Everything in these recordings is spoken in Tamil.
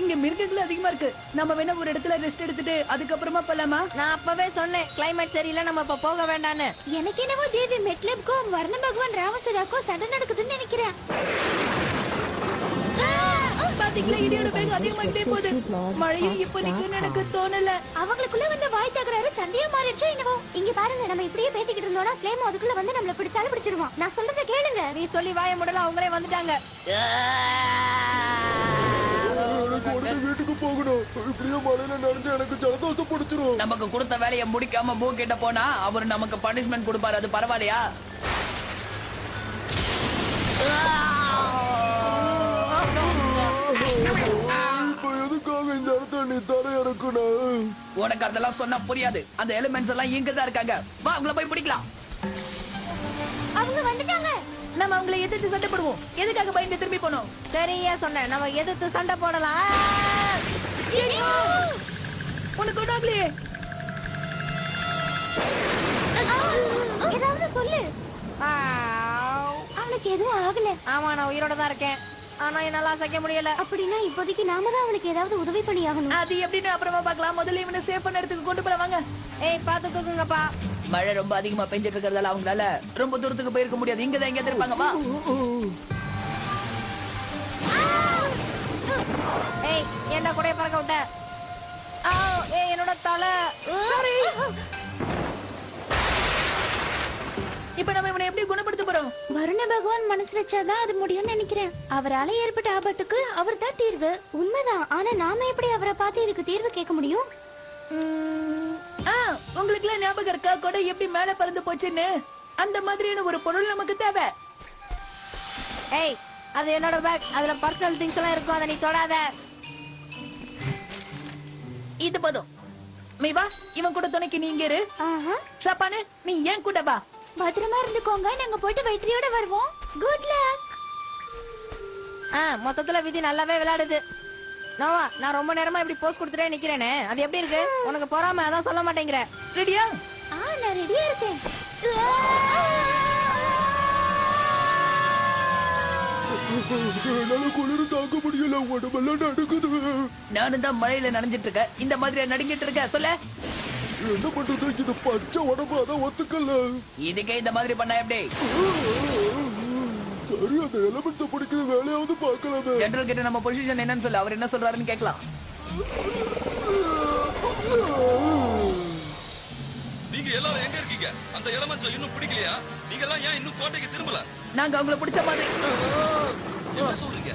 இங்க மிருகங்கள் அதிகமா இருக்கு. நம்ம வேணா ஒரு இடத்துல ரெஸ்ட் எடுத்துட்டு அதுக்கப்புறமா போலாமா? நான் அப்பவே சொன்னேன் கிளைமேட் சரியில்லை, நம்ம இப்ப போக வேண்டான்னு. எனக்கு என்னவோ தேவி மெட்லப்க்கும் வர்ண பகவான் ராவசராக்கும் சண்டை நடக்குதுன்னு நினைக்கிறேன். பாத்தீங்களா, இடியோட வேகம் அதிகமாகிட்டே போகுது. மழையும் இப்ப நிக்குன்னு எனக்கு தோணல. அவங்களுக்குள்ள வந்து வாய் தகராறு சண்டையா மாறிடுச்சோ என்னவோ. இங்க பாருங்க, நம்ம இப்படியே பேசிக்கிட்டு இருந்தோம்னா ஃப்ளேம் அதுக்குள்ள வந்து நம்மள பிடிச்சாலும் பிடிச்சிருவான். நான் சொல்றத கேளுங்க. நீ சொல்லி வாய முடல, அவங்களே வந்துட்டாங்க. வீட்டுக்கு போகணும். இப்படியே மழையில நனைஞ்சு எனக்கு ஜலதோஷம் பிடிச்சிரும். நமக்கு கொடுத்த வேலையை முடிக்காம மூ கிட்ட போனா அவர் நமக்கு பனிஷ்மெண்ட் கொடுப்பாரு. அது பரவாயில்லையா? உனக்கு அதெல்லாம் சொன்னா புரியாது. அந்த எலிமெண்ட்ஸ் எல்லாம் இங்கதான் இருக்காங்க. வா, அவங்கள போய் பிடிக்கலாம். அவங்க வந்துட்டாங்க. நம்ம அவங்களை எதிர்த்து சண்டை போடுவோம். எதுக்காக பயந்து திரும்பி போனோம்? சரியா சொன்னேன், நம்ம எதிர்த்து சண்டை போடலாம். உனக்கு ஒன்றாகலையே. ஏதாவது சொல்லு. அவனுக்கு எதுவும் ஆகல. ஆமா, நான் உயிரோட தான் இருக்கேன். ஆனா என்னால அசைக்க முடியல. அப்படின்னா இப்போதைக்கு நாம தான் அவனுக்கு ஏதாவது உதவி பண்ணி ஆகணும். அது எப்படின்னு அப்புறமா பார்க்கலாம். முதல்ல இவனை சேஃப் பண்ண இடத்துக்கு கொண்டு போவாங்க. ஏய், பாத்து தூக்குங்கப்பா. மழை ரொம்ப அதிகமா பெஞ்சிட்டு இருக்கிறதால அவங்களால ரொம்ப தூரத்துக்கு போயிருக்க முடியாது. இங்கதான் எங்க இருப்பாங்க. வா. ஏய், என்ன கூட பறக்க விட்ட? ஏய், என்னோட தலை. இப்ப நம்ம இவனை எப்படி குணப்படுத்த போறோம்? வருண பகவான் மனசு வச்சாதான் அது முடியும்னு நினைக்கிறேன். அவரால ஏற்பட்ட ஆபத்துக்கு அவர் தான் தீர்வு. உண்மைதான். ஆனா நாம எப்படி அவரை பார்த்து இதுக்கு தீர்வு கேட்க முடியும்? உங்களுக்கு எல்லாம் ஞாபகம் இருக்கா கொடை எப்படி மேல பறந்து போச்சுன்னு? அந்த மாதிரியான ஒரு பொருள் நமக்கு தேவை. ஏய், அது என்னோட பேக். அதுல பர்சனல் திங்ஸ் எல்லாம் இருக்கும். அதை நீ தொடாத. இது போதும். மெய்வா, இவன் கூட துணைக்கு நீங்க இரு. ஷாப்பானு, நீ ஏன் கூட வா. பத்திரமா இருந்துக்கோங்க. நாங்க போயிட்டு வெற்றியோட வருவோம். Good luck. மொத்தத்துல விதி நல்லாவே விளையாடுது. நோவா, நான் ரொம்ப நேரமா இப்படி போஸ்ட் கொடுத்துட்டே நிக்கிறேனே, அது எப்படி இருக்கு? உனக்கு பொறாம, அதான் சொல்ல மாட்டேங்கிற. ரெடியா? நான் ரெடியா இருக்கேன். குளிர் தாங்க முடியல, உடம்பெல்லாம் நடுக்குது. நானும் தான் மழையில நனைஞ்சிட்டு இருக்கேன். இந்த மாதிரி நடுங்கிட்டு இருக்க. சொல்ல என்ன பண்றது? இது பச்சை உடம்பு, அதான் ஒத்துக்கல. இதுக்கே இந்த மாதிரி பண்ணா எப்படி? சரி, அந்த எலிமெண்ட்ஸ பிடிக்கிற வேலையாவது பார்க்கலாமே. ஜெனரல் கிட்ட நம்ம பொசிஷன் என்னன்னு சொல்லு. அவர் என்ன சொல்றாருன்னு கேட்கலாம். நீங்க எல்லாரும் எங்க இருக்கீங்க? அந்த எலிமெண்ட்ஸ இன்னும் பிடிக்கலையா? நீங்க எல்லாம் ஏன் இன்னும் கோட்டைக்கு திரும்பல? நாங்க அவங்கள பிடிச்ச மாதிரி. என்ன சொல்றீங்க?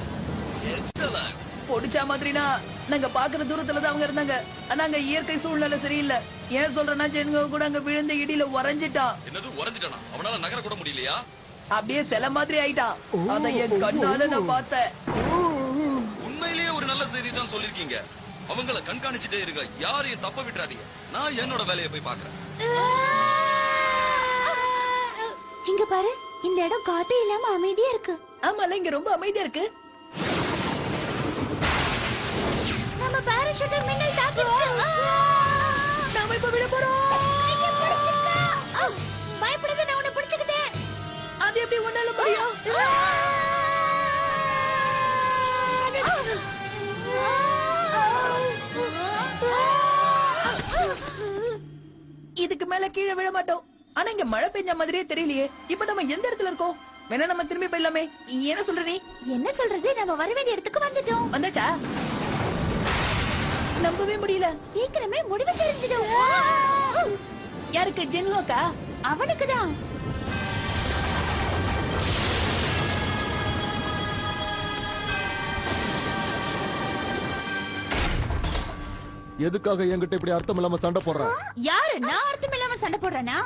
எக்ஸலன்ட். பிடிச்ச மாதிரினா நாங்க பாக்குற தூரத்துல தான் அவங்க இருந்தாங்க. நாங்க இயற்கை சூழ்நிலை சரியில்லை. ஏன் சொல்றேன்னா ஜென்க கூட அங்க விழுந்த இடியில உறைஞ்சிட்டான். என்னது உறைஞ்சிட்டானா? அவனால நகர கூட முடியலையா? அப்படியே சில மாதிரி ஆயிட்டான். அத என் கண்ணால நான் பார்த்தேன். உண்மையிலேயே ஒரு நல்ல செய்தி தான் சொல்லிருக்கீங்க. அவங்கள கண்காணிச்சுட்டே இருங்க, யாரையும் தப்ப விட்டுறாதீங்க. நான் என்னோட வேலையை போய் பாக்குறேன். இங்க பாரு, இந்த இடம் காத்தே இல்லாம அமைதியா இருக்கு. ஆமால, இங்க ரொம்ப அமைதியா இருக்கு. நம்ம பாராசூட் மின்னல் தாக்கிடுச்சு. நாம இப்ப விட போறோம். பயப்படாத, நான் உன்னை பிடிச்சுக்கிட்டேன். அது எப்படி ஒன்னால முடியும்? இதுக்கு மேல கீழே விழ மாட்டோம். ஆனா இங்க மழை பெஞ்ச மாதிரியே தெரியலையே. இப்ப நம்ம எந்த இடத்துல இருக்கோம்? வேணா நம்ம திரும்பி போயிடலாமே. என்ன சொல்ற நீ? என்ன சொல்றது? நம்ம வர வேண்டிய இடத்துக்கு வந்துட்டோம். வந்தாச்சா? நம்பவே முடியல. சீக்கிரமே முடிவு தெரிஞ்சிடும். யாருக்கு? ஜென்ஹோக்கா? அவனுக்குதான். எதுக்காக என்கிட்ட இப்படி அர்த்தம் இல்லாம சண்டை போடுற? யாரு? நான் அர்த்தம் இல்லாம சண்டை போடுறேனா?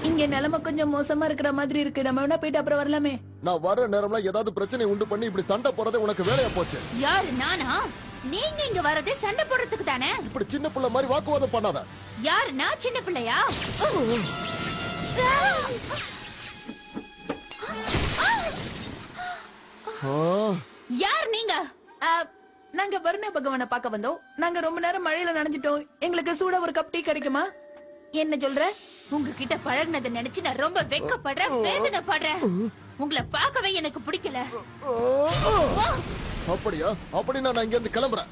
இங்க நிலைமை கொஞ்சம் மோசமா இருக்கிற மாதிரி இருக்கு. நம்ம வேணா போயிட்டு அப்புறம் வரலாமே. நான் வர நேரம்ல ஏதாவது பிரச்சனை உண்டு பண்ணி இப்படி சண்டை போறதே உனக்கு வேலையா போச்சு. யாரு? நானா? நீங்க இங்க வரதே சண்டை போடுறதுக்கு தானே. இப்படி சின்ன பிள்ளை மாதிரி வாக்குவாதம் பண்ணாத. யாரு? நான் சின்ன பிள்ளையா? யார் நீங்க? நாங்க வருண பகவானை பார்க்க வந்தோம். நாங்க ரொம்ப நேரம் மழையில நனைஞ்சிட்டோம். எங்களுக்கு சூடா ஒரு கப் டீ கிடைக்குமா? என்ன சொல்ற? உங்ககிட்ட பழகுனதை நினைச்சு நான் ரொம்ப வெட்கப்படுறேன், வேதனைப்படுறேன். உங்களை பார்க்கவே எனக்கு பிடிக்கல. அப்படியா? அப்படின்னா நான் இங்க இருந்து கிளம்புறேன்.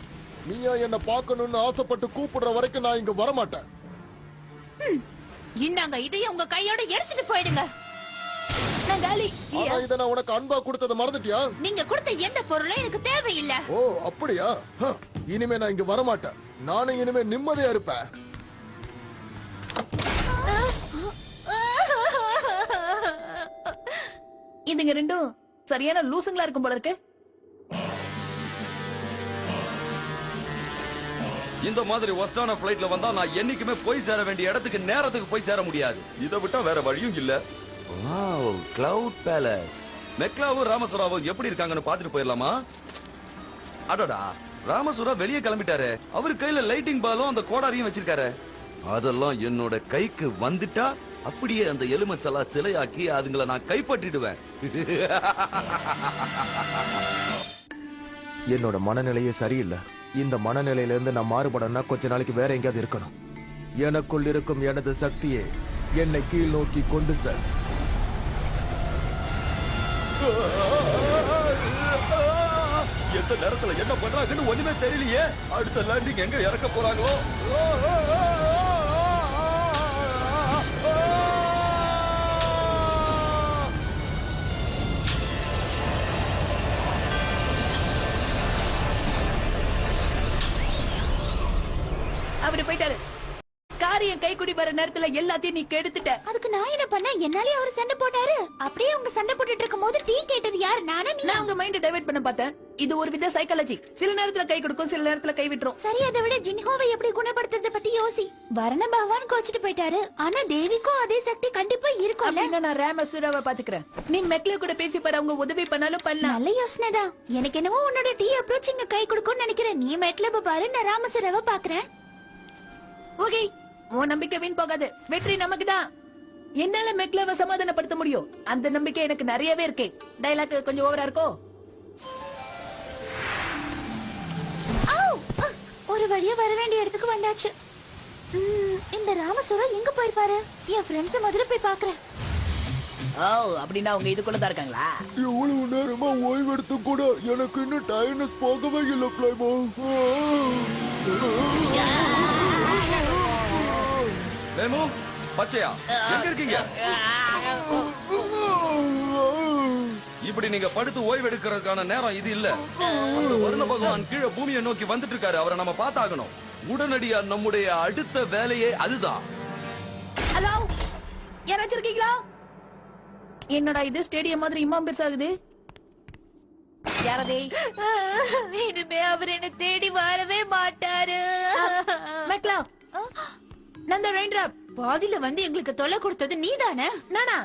நீயா என்ன பார்க்கணும்னு ஆசைப்பட்டு கூப்பிடுற வரைக்கும் நான் இங்க வரமாட்டேன். இந்தாங்க, இதையும் உங்க கையோட எடுத்துட்டு போயிடுங்க. நான் காலி. ஆனா இதை நான் உனக்கு அன்பா கொடுத்ததை மறந்துட்டியா? நீங்க கொடுத்த எந்த பொருளும் எனக்கு தேவையில்லை. ஓ அப்படியா? இனிமே நான் இங்க வரமாட்டேன். நானும் இனிமே நிம்மதியா இருப்பேன். இதுங்க ரெண்டும் சரியான லூசுங்களா இருக்கும் போல இருக்கு. இந்த மாதிரி ஒஸ்டான பிளைட்ல வந்தா நான் என்னைக்குமே போய் சேர வேண்டிய இடத்துக்கு நேரத்துக்கு போய் சேர முடியாது. இதை விட்டா வேற வழியும் இல்ல. Wow, cloud palace. மெக்லாவும் ராமசுராவும் எப்படி இருக்காங்கன்னு பாத்துட்டு போயிடலாமா? அடடா, ராமசுரா வெளியே கிளம்பிட்டாரு. அவர் கையில லைட்டிங் பாலும் அந்த கோடாரியும் வச்சிருக்காரு. அதெல்லாம் என்னோட கைக்கு வந்துட்டா அப்படியே அந்த எலிமெண்ட்ஸ் எல்லாம் சிலையாக்கி அதுங்களை நான் கைப்பற்றிடுவேன். என்னோட மனநிலையே சரியில்லை. இந்த மனநிலையில இருந்து நான் மாறுபடனா கொஞ்ச நாளைக்கு வேற எங்கேயாவது இருக்கணும். எனக்குள் இருக்கும் எனது சக்தியே என்னை கீழ் நோக்கி கொண்டு செல். எந்த நேரத்துல என்ன பண்றாங்கன்னு ஒண்ணுமே தெரியலையே. அடுத்த லேண்டிங் எங்க இறக்க போறாங்களோ? அவரு போயிட்டாரு. காரியம் கைக்குடி வர நேரத்துல எல்லாத்தையும் நீ கெடுத்துட்ட. அதுக்கு நான் என்ன பண்ண? என்னாலே அவர் சண்டை போட்டாரு. அப்படியே அவங்க சண்டை போட்டுட்டு இருக்கும் போது டீ கேட்டது யாரு? நானே. நீ? நான் உங்க மைண்ட் டைவர்ட் பண்ண பார்த்தேன். இது ஒரு வித சைக்காலஜி. சில நேரத்துல கை கொடுக்கும், சில நேரத்துல கை விட்டுரும். சரி, அதை விட ஜின்ஹோவை எப்படி குணப்படுத்துறத பத்தி யோசி. வரண பகவான் கோச்சிட்டு போயிட்டாரு. ஆனா தேவிக்கும் அதே சக்தி கண்டிப்பா இருக்கும்ல. அப்படின்னா நான் ராமசுராவை பாத்துக்கிறேன். நீ மெக்ல கூட பேசி பாரு, அவங்க உதவி பண்ணாலும் பண்ணலாம். நல்ல யோசனை தான். எனக்கு என்னவோ உன்னோட டீ அப்ரோச் இங்க கை கொடுக்கும்னு நினைக்கிறேன். நீ மெட்ல பாரு, நான் ராமசுராவை பாக்குறேன். ஓகே, உன் நம்பிக்கை வீண் போகாது. வெற்றி நமக்குதான். என்னால மெக்லவை சமாதானப்படுத்த முடியும். அந்த நம்பிக்கை எனக்கு நிறையவே இருக்கு. டைலாக் கொஞ்சம் ஓவரா இருக்கோ? ஒரு வழியா வர வேண்டிய இடத்துக்கு வந்தாச்சு. இந்த ராமசுரா எங்க போயிருப்பாரு? என் ஃப்ரெண்ட்ஸ் முதல்ல போய் பாக்குறேன். அப்படின்னா அவங்க இதுக்குள்ளதான் இருக்காங்களா? எவ்வளவு நேரமா ஓய்வு எடுத்து கூட எனக்கு இன்னும் டயர்னஸ் போகவே இல்லை. பிளைமோ வேமு, பச்சையா எங்க இருக்கீங்க? இப்படி நீங்க படுத்து ஓய்வு எடுக்கிறதுக்கான நேரம் இது இல்ல. அந்த வருண பகவான் கீழே பூமியை நோக்கி வந்துட்டு இருக்காரு. அவரை நம்ம பார்த்தாகணும். உடனடியா நம்முடைய அடுத்த வேலையே அதுதான். ஹலோ, யாராச்சும் இருக்கீங்களா? என்னடா இது ஸ்டேடியம் மாதிரி இம்மாம் பெருசாகுது. யாரதே? இனிமே அவர் என்ன தேடி வரவே மாட்டாரு. மெக்லா, நான் தான் ரெயின்ட்ராப். பாதியில வந்து எங்களுக்கு தொல்லை கொடுத்தது நீதானே? நானா?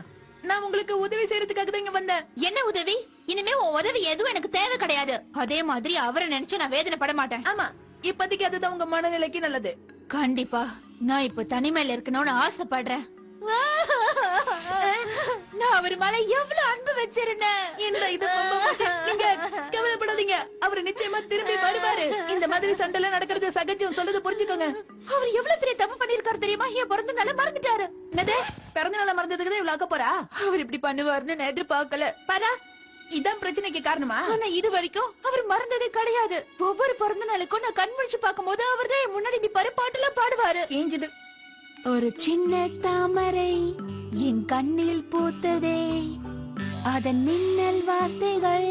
நான் உங்களுக்கு உதவி செய்யறதுக்காக தான் இங்க வந்தேன். என்ன உதவி? இனிமே உன் உதவி எதுவும் எனக்கு தேவை கிடையாது. அதே மாதிரி அவரை நினைச்சு நான் வேதனைப்பட மாட்டேன். ஆமா, இப்போதைக்கு அதுதான் உங்க மனநிலைக்கு நல்லது. கண்டிப்பா நான் இப்ப தனிமையில இருக்கணும்னு ஆசைப்படுறேன். நான் அவர் மேல எவ்வளவு அன்பு வச்சிருந்தேன். என்னடா இது? நீங்க கவலைப்படாதீங்க, அவரு நிச்சயமா திரும்பி வருவாரு. இந்த மாதிரி சண்டை நடக்கிறது சகஜம். சொல்றது புரிஞ்சுக்கோங்க. அவர் எவ்வளவு பெரிய தப்பு பண்ணிருக்காரு தெரியுமா? என் பிறந்த நாள மறந்துட்டாரு. என்னது? பிறந்த நாள மறந்ததுக்கு இவ்வளவு ஆக்க போறா? அவர் இப்படி பண்ணுவாருன்னு நான் எதிர்பார்க்கல. பாரா, இதான் பிரச்சனைக்கு காரணமா? ஆனா இது வரைக்கும் அவர் மறந்ததே கிடையாது. ஒவ்வொரு பிறந்த நாளுக்கும் நான் கண் முழிச்சு பார்க்கும்போது அவர் தான் என் முன்னாடி பருப்பாட்டுல பாடுவாரு. ஏஞ்சுது. ஒரு சின்ன தாமரை என் கண்ணில் பூத்ததே, அதன் மின்னல் வார்த்தைகள்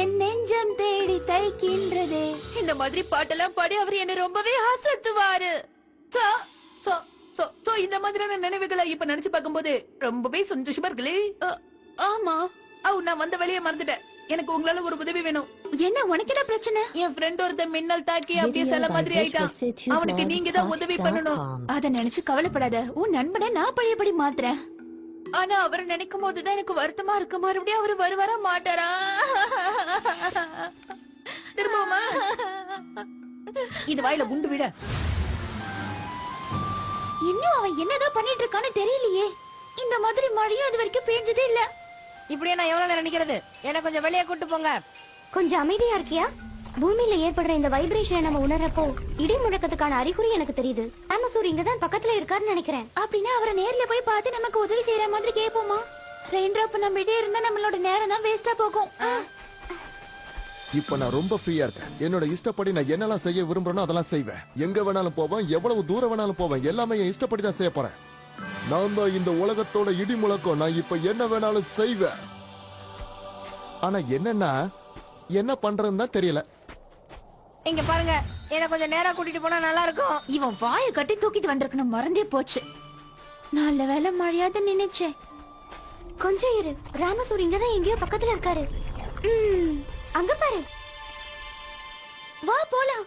என் நெஞ்சம் தேடி தைக்கின்றதே. இந்த மாதிரி பாட்டெல்லாம் பாடி அவர் என்ன ரொம்பவே ஆசத்துவாரு. இந்த மாதிரியான நினைவுகளை இப்ப நினைச்சு பார்க்கும்போது ரொம்பவே சந்தோஷமா இருக்குல்லே. ஆமா. நான் வந்த வழியை மறந்துட்டேன். எனக்கு உங்களால ஒரு உதவி வேணும். என்ன? உனக்கு என்ன பிரச்சனை? என் ஃப்ரெண்ட் ஒருத்த மின்னல் தாக்கி அப்படியே சில மாதிரி ஆயிட்டான். அவனுக்கு நீங்க தான் உதவி பண்ணணும். அத நினைச்சு கவலைப்படாத. உன் நண்பனை நான் பழையபடி மாத்துறேன். ஆனா அவரை நினைக்கும் போதுதான் எனக்கு வருத்தமா இருக்கு. மறுபடியும் அவரு வருவாரா மாட்டாரா? திரும்பவுமா? இது வாயில குண்டு விட. இன்னும் அவன் என்னதான் பண்ணிட்டு இருக்கான்னு தெரியலையே. இந்த மாதிரி மழையும் இது வரைக்கும் பேஞ்சதே இல்ல. இப்படியே நான் எவ்வளவு நேரம் நினைக்கிறது? என்ன கொஞ்சம் வெளியே கூட்டு போங்க. கொஞ்சம் அமைதியா இருக்கியா? பூமியில ஏற்படுற இந்த வைப்ரேஷனை நம்ம உணர்றப்போ இடி முழக்கத்துக்கான அறிகுறி எனக்கு தெரியுது. ராமசூர் இங்கதான் பக்கத்துல இருக்காருன்னு நினைக்கிறேன். அப்படின்னா அவரை நேர்ல போய் பார்த்து நமக்கு உதவி செய்யற மாதிரி கேட்போமா? ரெயின் டிராப் நம்ம இதே இருந்தா நம்மளோட நேரம் தான் வேஸ்டா போகும். இப்ப நான் ரொம்ப ஃப்ரீயா இருக்கேன். என்னோட இஷ்டப்படி நான் என்னெல்லாம் செய்ய விரும்புறேனோ அதெல்லாம் செய்வேன். எங்க வேணாலும் போவேன், எவ்வளவு தூரம் வேணாலும் போவேன். எல்லாமே என் இஷ்டப்படி தான் செய்ய போறேன். நான் தான் இந்த உலகத்தோட இடி முழக்கம். நான் இப்ப என்ன வேணாலும் செய்வேன். ஆனா என்னன்னா என்ன பண்றதுன்னு தான் தெரியல. இங்க பாருங்க, என்ன கொஞ்சம் நேரா கூட்டிட்டு போனா நல்லா இருக்கும். இவன் வாயை கட்டி தூக்கிட்டு வந்திருக்கணும், மறந்தே போச்சு. நல்ல வேலை மழையாத நினைச்சேன். கொஞ்சம் இரு, ராமசூர் இங்கதான் எங்கேயோ பக்கத்துல இருக்காரு. அங்க பாரு, வா போலாம்.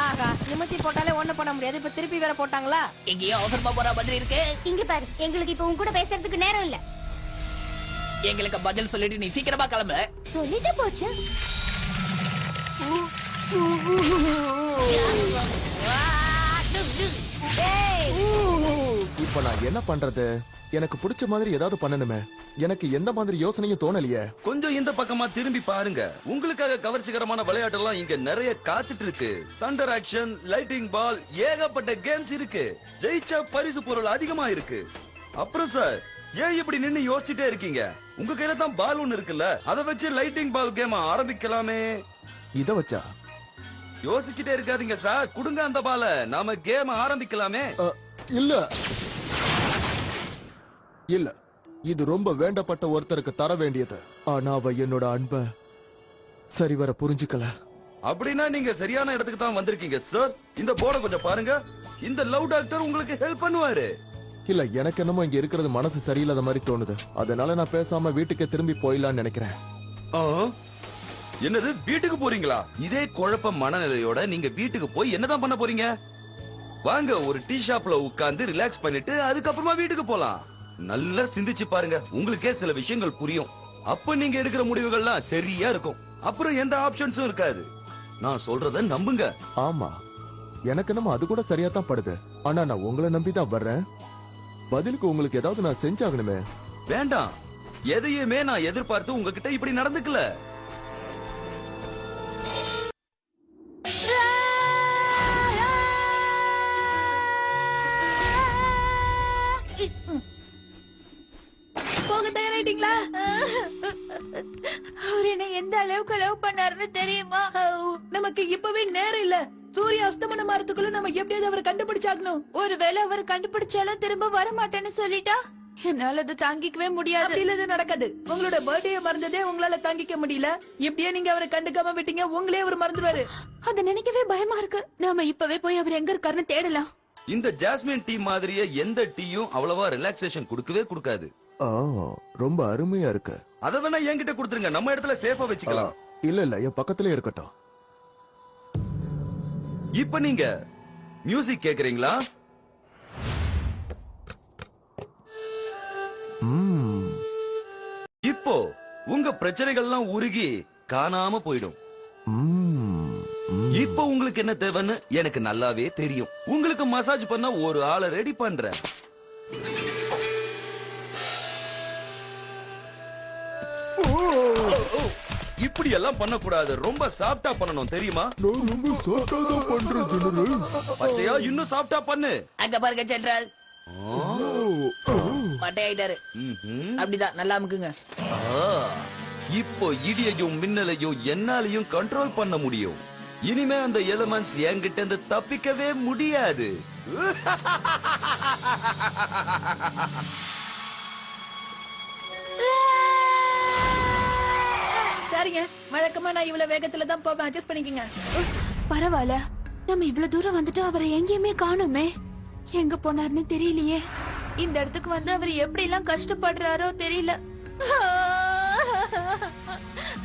ஆகா, நிமித்தி போட்டாலே ஒண்ணு பண்ண முடியாது. இப்ப திருப்பி வேற போட்டாங்களா? எங்கேயோ அவசரமா போற மாதிரி இருக்கு. இங்க பாரு, எங்களுக்கு இப்ப உன் கூட பேசுறதுக்கு நேரம் இல்ல. எங்களுக்கு பதில் சொல்லிட்டு நீ சீக்கிரமா கிளம்பு. சொல்லிட்டு போச்சு. இப்ப நான் என்ன பண்றது? எனக்கு பிடிச்ச மாதிரி ஏதாவது பண்ணணுமே. எனக்கு எந்த மாதிரி யோசனையும் தோணலையே. கொஞ்சம் இந்த பக்கமா திரும்பி பாருங்க. உங்களுக்காக கவர்ச்சிகரமான விளையாட்டெல்லாம் இங்க நிறைய காத்துட்டு இருக்கு. தண்டர் ஆக்ஷன், லைட்டிங் பால், ஏகப்பட்ட கேம்ஸ் இருக்கு. ஜெயிச்சா பரிசு பொருள் அதிகமா இருக்கு. அப்புறம் சார், ஏன் இப்படி நின்னு யோசிச்சுட்டே இருக்கீங்க? உங்க கையில தான் பால் ஒண்ணு இருக்குல்ல, அதை வச்சு லைட்டிங் பால் கேம் ஆரம்பிக்கலாமே. இத வச்சா? யோசிச்சுட்டே இருக்காதீங்க சார், குடுங்க அந்த பால, நாம கேம் ஆரம்பிக்கலாமே. இல்ல இல்ல, இது ரொம்ப வேண்டப்பட்ட ஒருத்தருக்கு தர வேண்டியது. ஆனா அவ என்னோட அன்ப சரிவர புரிஞ்சுக்கல. அப்படின்னா நீங்க சரியான இடத்துக்கு தான் வந்திருக்கீங்க சார். இந்த போர்டை கொஞ்சம் பாருங்க. இந்த லவ் டாக்டர் உங்களுக்கு ஹெல்ப் பண்ணுவாரு. இல்ல, எனக்கு என்னமோ இங்க இருக்கிறது மனசு சரியில்லாத மாதிரி தோணுது. அதனால நான் பேசாம வீட்டுக்கே திரும்பி போயிடலாம்னு நினைக்கிறேன். என்னது, வீட்டுக்கு போறீங்களா? இதே குழப்ப மனநிலையோட நீங்க வீட்டுக்கு போய் என்னதான் பண்ண போறீங்க? வாங்க, ஒரு டீ ஷாப்ல உட்கார்ந்து ரிலாக்ஸ் பண்ணிட்டு அதுக்கப்புறமா வீட்டுக்கு போலாம். நல்லா சிந்திச்சு பாருங்க, உங்களுக்கே சில விஷயங்கள் புரியும். அப்ப நீங்க எடுக்கிற முடிவுகள்லாம் சரியா இருக்கும். அப்புறம் எந்த ஆப்ஷன்ஸும் இருக்காது. நான் சொல்றத நம்புங்க. ஆமா, எனக்கு என்னமோ அது கூட சரியா தான் படுது. ஆனா நான் உங்களை நம்பிதான் வர்றேன். பதிலுக்கு உங்களுக்கு ஏதாவது நான் செஞ்சாகணுமே. வேண்டாம், எதையுமே நான் எதிர்பார்த்து உங்ககிட்ட இப்படி நடந்துக்கல. போக தயாராயிட்டீங்களா? அவர் என்ன எந்த அளவுக்கு லவ் பண்ணாருன்னு தெரியுமா? நமக்கு இப்பவே நேரம் இல்ல. சூரிய அஸ்தமனம் ஆறதுக்குள்ள நம்ம எப்படியாவது அவரை கண்டுபிடிச்சாகணும். ஒருவேளை அவர் கண்டுபிடிச்சாலும் திரும்ப வர மாட்டேன்னு சொல்லிட்டா என்னால அது தாங்கிக்கவே முடியாது. அப்படி இல்ல, நடக்காது. உங்களோட பர்த்டே மறந்ததே உங்களால தாங்கிக்க முடியல. இப்படியே நீங்க அவரை கண்டுக்காம விட்டீங்க, உங்களே அவர் மறந்துடுவாரு. அத நினைக்கவே பயமா இருக்கு. நாம இப்பவே போய் அவர் எங்க இருக்காருன்னு தேடலாம். இந்த ஜாஸ்மின் டீ மாதிரியே எந்த டீயும் அவ்வளவா ரிலாக்ஸேஷன் கொடுக்கவே கொடுக்காது. ரொம்ப அருமையா இருக்கு. அத வேணா என்கிட்ட கொடுத்துருங்க, நம்ம இடத்துல சேஃபா வச்சுக்கலாம். இல்ல இல்ல, என் பக்கத்திலே இருக்கட்டும். இப்ப நீங்க மியூசிக் கேக்குறீங்களா? இப்போ உங்க பிரச்சனைகள்லாம் உருகி காணாம போயிடும். இப்போ உங்களுக்கு என்ன தேவைன்னு எனக்கு நல்லாவே தெரியும். உங்களுக்கு மசாஜ் பண்ண ஒரு ஆளை ரெடி பண்றேன். இப்படி எல்லாம் பண்ண கூடாது. ரொம்ப சாஃப்டா பண்ணணும், தெரியுமா? நான் ரொம்ப சாஃப்டா தான் பண்றேன் ஜெனரல். பச்சையா இன்னும் சாஃப்டா பண்ணு. அங்க பாருங்க ஜெனரல், மட்டையாயிட்டாரு. அப்படிதான், நல்லா அமுக்குங்க. இப்போ இடியையும் மின்னலையும் என்னாலையும் கண்ட்ரோல் பண்ண முடியும். இனிமே அந்த எலிமெண்ட்ஸ் என்கிட்ட இருந்து தப்பிக்கவே முடியாது. சரிங்க, வழக்கமா நான் இவ்வளவு வேகத்துல தான் போவேன். அட்ஜஸ்ட் பண்ணிக்கங்க. பரவாயில்ல, நம்ம இவ்வளவு தூரம் வந்துட்டு அவரை எங்கேயுமே காணுமே. எங்க போனாருன்னு தெரியலையே. இந்த இடத்துக்கு வந்து அவர் எப்படி எல்லாம் கஷ்டப்படுறாரோ தெரியல.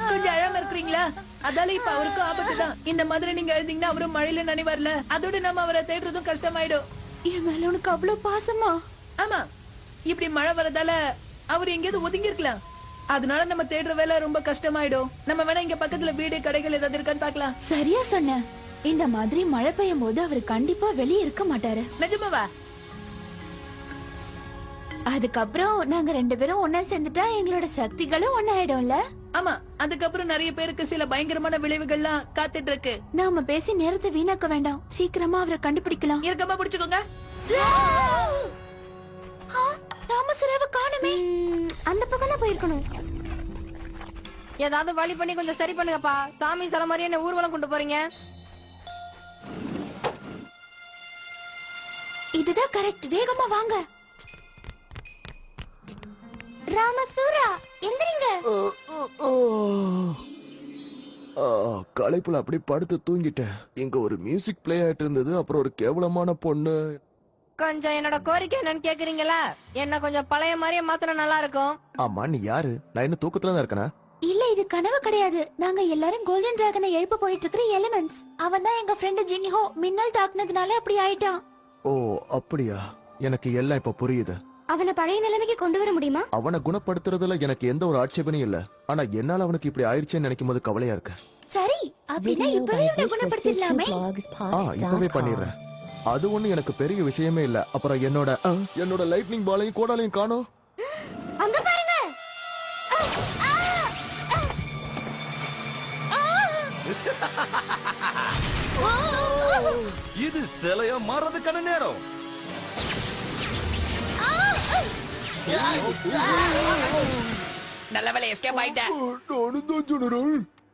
கொஞ்சம் அழாம இருக்கிறீங்களா? அதால இப்ப அவருக்கும் ஆபத்து தான். இந்த மாதிரி நீங்க எழுதிங்கன்னா அவரும் மழையில நனைவார்ல. அதோட நம்ம அவரை தேடுறதும் கஷ்டமாயிடும். என் மேல உனக்கு அவ்வளவு பாசமா? ஆமா, இப்படி மழை வரதால அவர் எங்கேயாவது ஒதுங்கி இருக்கலாம். அதனால நம்ம தேடுற வேலை ரொம்ப கஷ்டமாயிடும். நம்ம வேணா இங்க பக்கத்துல வீடு கடைகள் ஏதாவது இருக்கான்னு பாக்கலாம். சரியா சொன்ன. இந்த மாதிரி மழை பெய்யும் போது அவர் கண்டிப்பா வெளியே இருக்க மாட்டாரு. நிஜமாவா? அதுக்கப்புறம் நாங்க 2 பேரும் ஒன்னா சேர்ந்துட்டா எங்களோட சக்திகளும் ஒன்னாயிடும்ல. ஆமா, அதுக்கப்புறம் நிறைய பேருக்கு சில பயங்கரமான விளைவுகள்லாம் காத்துட்டு இருக்கு. நாம பேசி நேரத்தை வீணாக்க வேண்டாம். சீக்கிரமா அவரை கண்டுபிடிக்கலாம். இறுக்கமா பிடிச்சுக்கோங்க. ராமசுராவை காணுமே. அந்த பக்கம் தான் போயிருக்கணும். ஏதாவது வழி பண்ணி கொஞ்சம் சரி பண்ணுங்கப்பா. சாமி சில மாதிரி என்ன ஊர்வலம் கொண்டு போறீங்க. இதுதான் கரெக்ட். வேகமா வாங்க. ராமசூரா எந்திரிங்க. களைப்புல அப்படி படுத்து தூங்கிட்டேன். இங்க ஒரு மியூசிக் பிளே ஆயிட்டு இருந்தது. அப்புறம் ஒரு கேவலமான பொண்ணு. கொஞ்சம் என்னோட கோரிக்கை என்னன்னு கேக்குறீங்களா? என்ன கொஞ்சம் பழைய மாதிரியே மாத்திர நல்லா இருக்கும். ஆமா, நீ யாரு? நான் என்ன தூக்கத்துல தான் இருக்கனா? இல்ல, இது கனவு கிடையாது. நாங்க எல்லாரும் கோல்டன் டிராகனை எழுப்ப போயிட்டு இருக்கிற எலிமெண்ட்ஸ். அவன் தான் எங்க ஃப்ரெண்ட் ஜின்ஹோ. மின்னல் தாக்குனதுனால அப்படி ஆயிட்டான். ஓ அப்படியா? எனக்கு எல்லாம் இப்ப புரியுது. அவனை பழைய நிலைமைக்கு கொண்டு வர முடியுமா? அவனை குணப்படுத்துறதுல எனக்கு எந்த ஒரு ஆட்சேபனையும் இல்ல. ஆனா என்னால அவனுக்கு இப்படி ஆயிடுச்சேன்னு நினைக்கும் போது கவலையா இருக்கு. சரி, அப்படின்னா இப்பவே அவனை குணப்படுத்திடலாமே. இப்பவே பண்ணிடுறேன். அது ஒண்ணு எனக்கு பெரிய விஷயமே இல்ல. அப்புறம் என்னோட லைட்னிங் பாலையும் கோடாலையும் காணோம். அங்க பாருங்க. இது சிலையா மாறதுக்கான நேரம். நல்ல வேலை எஸ்கேப் ஆயிட்டேன்.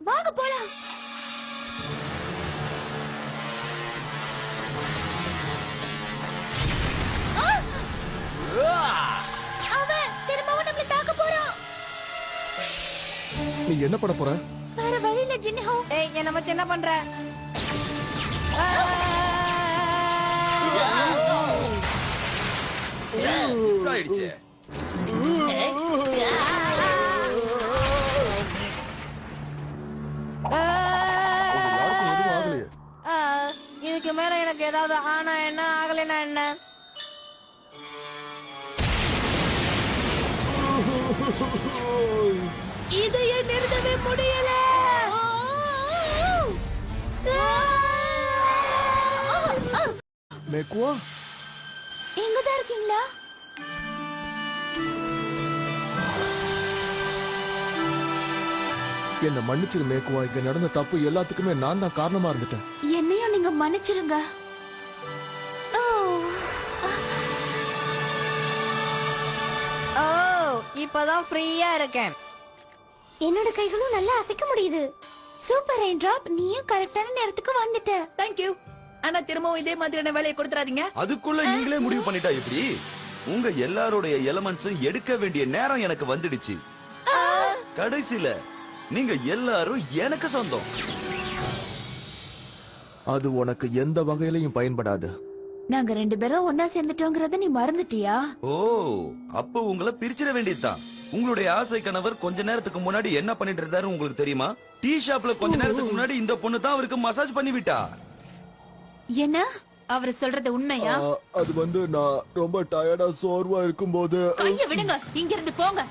வாங்க போலாம். அவன் திரும்பவும் நம்மள தாக்க போறான். நீ என்ன பண்ண போற? வேற வழியில ஜின்ஹோ. ஏய், என்ன வச்சு என்ன பண்ற? Miss ஆயிடுச்சு. யாருக்கும் எதுவும் ஆகலையே. இதுக்கு மேல எனக்கு ஏதாவது ஆனா என்ன, ஆகலைன்னா என்ன? இதையே நிறுத்தவே முடியல. மேக்குவா, எங்கதான் இருக்கீங்களா? என்ன மன்னிச்சிரு மேக்குவா. இங்க நடந்த தப்பு எல்லாத்துக்குமே நான் தான் காரணமா இருந்துட்டேன். என்னையும் நீங்க மன்னிச்சிருங்க. ஓ, இப்பதான் ஃப்ரீயா இருக்கேன். என்னோட கைகளும் நல்லா அசைக்க முடியுது. சூப்பர் ரெயின் டிராப், நீயும் கரெக்டான நேரத்துக்கு வந்துட்ட. தேங்க்யூ. ஆனா திரும்பவும் இதே மாதிரியான வேலையை கொடுத்துறாதீங்க. அதுக்குள்ள நீங்களே முடிவு பண்ணிட்டா எப்படி? உங்க எல்லாருடைய எலமெண்ட்ஸும் எடுக்க வேண்டிய நேரம் எனக்கு வந்துடுச்சு. கடைசியில நீங்க எல்லாரும் எனக்கு சொந்தம். அது உனக்கு எந்த வகையிலையும் பயன்படாது. நாங்க 2 பேரும் ஒன்னா சேர்ந்துட்டோங்கறத நீ மறந்துட்டியா? ஓ, அப்ப உங்களை பிரிச்சிட வேண்டியதுதான். உங்களுடைய ஆசை கணவர் கொஞ்ச நேரத்துக்கு முன்னாடி என்ன பண்ணிட்டு இருந்தாரு உங்களுக்கு தெரியுமா? டீ ஷாப்ல கொஞ்ச நேரத்துக்கு முன்னாடி இந்த பொண்ணு தான் அவருக்கு மசாஜ் பண்ணி விட்டா. என்ன அவர் சொல்றது உண்மையா? அது வந்து நான் ரொம்ப டயர்டா சோர்வா இருக்கும்போது. கைய விடுங்க, இங்க இருந்து போங்க.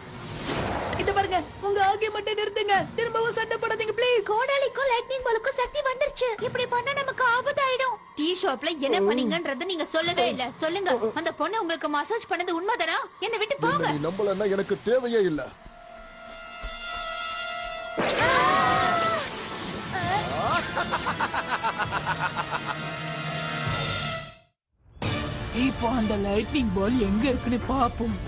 இது பாருங்க, உங்க ஆகிய மட்டும் நிறுத்துங்க. திரும்பவும் சண்டை போடாதீங்க ப்ளீஸ். கோடாலிக்கும் லைட்னிங் பாலுக்கும் சக்தி வந்துருச்சு. இப்படி பண்ணா நமக்கு ஆபத்தாயிடும். டீ ஷாப்ல என்ன பண்ணீங்கன்றது நீங்க சொல்லவே இல்ல. சொல்லுங்க, அந்த பொண்ணு உங்களுக்கு மசாஜ் பண்ணது உண்மைதானா? என்ன விட்டு போங்க. நீ நம்பலன்னா எனக்கு தேவையே இல்ல. இப்போ அந்த லைட்னிங் பால் எங்க இருக்குன்னு பாப்போம்.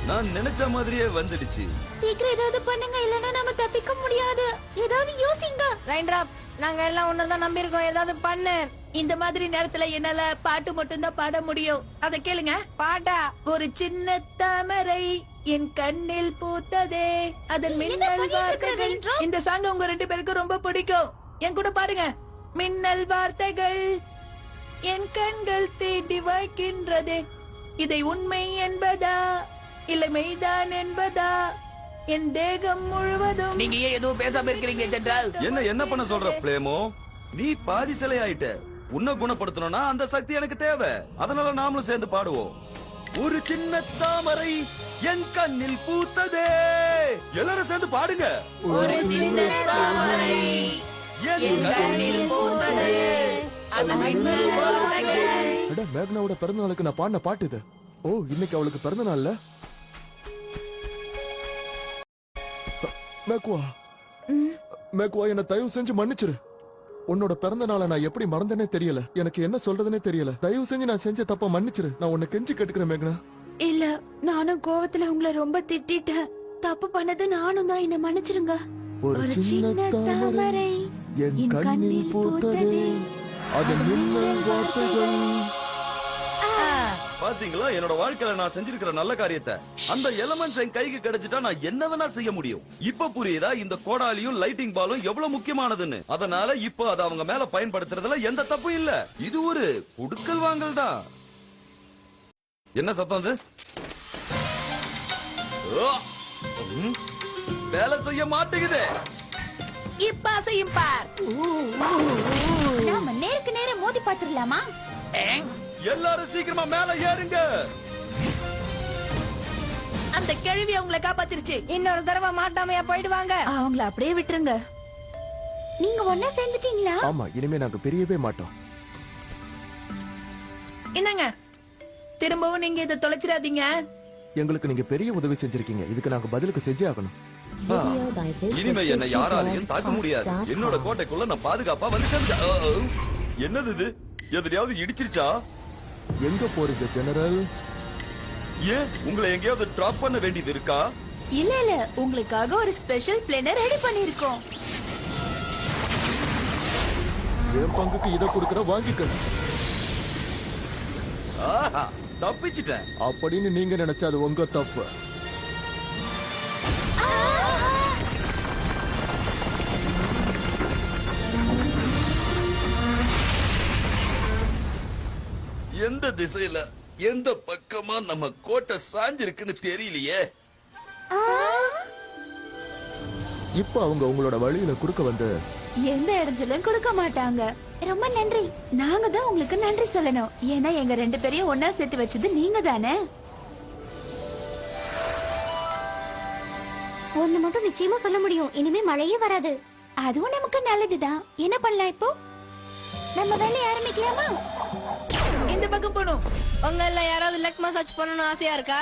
நான் நினைச்ச மாதிரியே வந்துடுச்சு. சீக்கிரம் ஏதாவது பண்ணுங்க, இல்லன்னா நம்ம தப்பிக்க முடியாது. ஏதாவது யோசிங்க. ரெயின் டிராப், நாங்க எல்லாம் ஒன்னதான் நம்பி இருக்கோம். ஏதாவது பண்ணு. இந்த மாதிரி நேரத்துல என்னால பாட்டு மட்டும் தான் பாட முடியும். அத கேளுங்க. பாட்டா? ஒரு சின்ன தாமரை என் கண்ணில் பூத்ததே அதன் மின்னல் வார்த்தைகள். இந்த சாங் உங்க 2 பேருக்கும் ரொம்ப பிடிக்கும். என் கூட பாடுங்க. மின்னல் வார்த்தைகள் என் கண்கள் தேடி வைக்கின்றதே. இதை உண்மை என்பதா இல்லை மெய்தான் என்பதா? என் தேகம் முழுவதும். நீங்க ஏன் எதுவும் பேசாம இருக்கிறீங்க ஜென்ரல்? என்ன பண்ண சொல்ற பிளேமோ? நீ பாதி சிலை ஆயிட்ட. உன்னை குணப்படுத்தணும்னா அந்த சக்தி எனக்கு தேவை. அதனால நாமளும் சேர்ந்து பாடுவோம். ஒரு சின்ன தாமரை என் கண்ணில் பூத்ததே. எல்லாரும் சேர்ந்து பாடுங்க. ஒரு சின்ன தாமரை என் கண்ணில் பூத்ததே அதன் மின்னல் வார்த்தைகள். அட, மேக்னாவோட பிறந்த நாளுக்கு நான் பாடின பாட்டு இது. ஓ, இன்னைக்கு அவளுக்கு பிறந்த நாள்ல. மேக்குவா, என்ன தயவு செஞ்சு மன்னிச்சிரு. உன்னோட பிறந்த நாளை நான் எப்படி மறந்தேனே தெரியல. எனக்கு என்ன சொல்றதுனே தெரியல. தயவு செஞ்சு நான் செஞ்ச தப்ப மன்னிச்சிரு. நான் உன்னை கெஞ்சி கேட்டுக்கிறேன் மேக்னா. இல்ல, நானும் கோவத்துல உங்களை ரொம்ப திட்டிட்டேன். தப்பு பண்ணது நானும் தான், என்ன மன்னிச்சிருங்க. ஒரு சின்ன தாமரை என் கண்ணில் பூத்ததே அதன் மின்னல் வார்த்தைகள். பாத்தீங்களா என்னோட வாழ்க்கையில நான் செஞ்சிருக்கிற நல்ல காரியத்தை? அந்த எலமெண்ட்ஸ் என் கைக்கு கிடைச்சிட்டா நான் என்ன வேணா செய்ய முடியும். இப்ப புரியுதா இந்த கோடாலியும் லைட்டிங் பாலும் எவ்வளவு முக்கியமானதுன்னு? அதனால இப்ப அதை அவங்க மேல பயன்படுத்துறதுல எந்த தப்பும் இல்ல. இது ஒரு குடுக்கல் வாங்கல் தான். என்ன சத்தம் அது? வேலை செய்ய மாட்டேங்குது. இப்ப அசையும் பார். நாம நேருக்கு நேர மோதி பாத்துடலாமா? எல்லாரும் சீக்கிரமா மேல ஏறுங்க. அந்த கேள்வி அவங்களை காப்பாத்திருச்சு. இன்னொரு தடவை மாட்டாமையா போயிடுவாங்க. அவங்கள அப்படியே விட்டுருங்க. நீங்க ஒன்னா சேர்ந்துட்டீங்களா? ஆமா, இனிமே நாங்க பெரியவே மாட்டோம். என்னங்க, திரும்பவும் நீங்க இதை தொலைச்சிடாதீங்க. எங்களுக்கு நீங்க பெரிய உதவி செஞ்சிருக்கீங்க. இதுக்கு நாங்க பதிலுக்கு செஞ்சே ஆகணும். இனிமே என்ன யாராலையும் தாக்க முடியாது. என்னோட கோட்டைக்குள்ள நான் பாதுகாப்பா வந்து சேர்ந்தேன். என்னது இது? எதுலயாவது இடிச்சிருச்சா? எங்க போறீங்க ஜெனரல்? ஏன் உங்களை எங்கேயாவது டிராப் பண்ண வேண்டியது இருக்கா? இல்ல இல்ல, உங்களுக்காக ஒரு ஸ்பெஷல் பிளேனர் ரெடி பண்ணிருக்கோம். என் பங்குக்கு இதை கொடுக்கற வாங்கிக்க. ஆஹா, தப்பிச்சிட்டேன். அப்படின்னு நீங்க நினைச்சா அது உங்க தப்பு. எந்த திசையில எந்த பக்கமா நம்ம கோட்டை சாஞ்சிருக்குன்னு தெரியலையே. இப்ப அவங்க உங்களோட வழியில குறுக்க வந்து எந்த இடைஞ்சலும் கொடுக்க மாட்டாங்க. ரொம்ப நன்றி. நாங்க தான் உங்களுக்கு நன்றி சொல்லணும். ஏன்னா எங்க 2 பேரையும் ஒன்னா சேர்த்து வச்சது நீங்க தானே. ஒண்ணு மட்டும் நிச்சயமா சொல்ல முடியும், இனிமே மழையே வராது. அதுவும் நமக்கு நல்லதுதான். என்ன பண்ணலாம் இப்போ? நம்ம வேலையை ஆரம்பிக்கலாமா? இந்த பக்கம் போகணும். உங்கள யாராவது லெக் மசாஜ் பண்ணணும்னு ஆசையா இருக்கா?